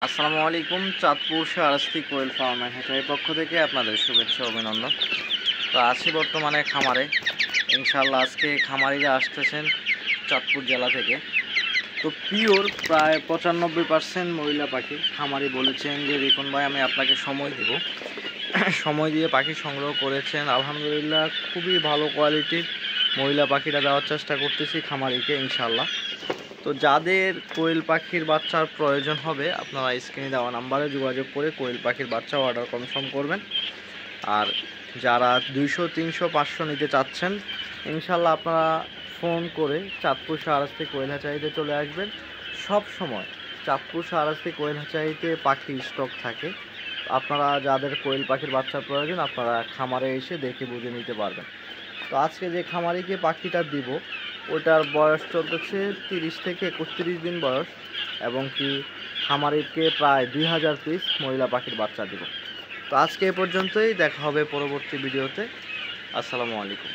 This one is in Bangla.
আসসালামু আলাইকুম। Chandpur Shahrasti quail farm and হ্যাচারির পক্ষ থেকে আপনাদের শুভেচ্ছা অভিনন্দন। তো আছি বর্তমানে খামারে। ইনশাআল্লাহ আজকে খামারিরা আসতেছেন চাঁদপুর জেলা থেকে। তো পিওর প্রায় 95% মহিলা পাখি। খামারি বলেছেন যে রিপন ভাই আমি আপনাকে সময় দেব। সময় দিয়ে পাখি সংগ্রহ করেছেন। আলহামদুলিল্লাহ খুবই ভালো কোয়ালিটির মহিলা পাখিটা দেওয়ার চেষ্টা করতেছি খামারিকে ইনশাআল্লাহ। তো যাদের কোয়েল পাখির বাচ্চার প্রয়োজন হবে আপনারা স্ক্রিনে দেওয়া নাম্বারে যোগাযোগ করে কোয়েল পাখির বাচ্চা অর্ডার কনফার্ম করবেন। আর যারা 200, 300, 500 নিতে চাচ্ছেন ইনশাল্লাহ আপনারা ফোন করে চাঁদপুর শাহরাস্তি কোয়েল হ্যাচারিতে চলে আসবেন। সব সময় চাঁদপুর শাহরাস্তি কোয়েল হ্যাচারিতে পাখি স্টক থাকে। আপনারা যাদের কোয়েল পাখির বাচ্চার প্রয়োজন আপনারা খামারে এসে দেখে বুঝে নিতে পারবেন। তো আজকে যে খামারিকে পাখিটা দিব ওটার বয়স চলতেছে 30 থেকে 31 দিন বয়স, এবং কি খামারিকে প্রায় 2000 পিস মহিলা পাখির বাচ্চা দিব। তো আজকে এ পর্যন্তই, দেখা হবে পরবর্তী ভিডিওতে। আসসালামু আলাইকুম।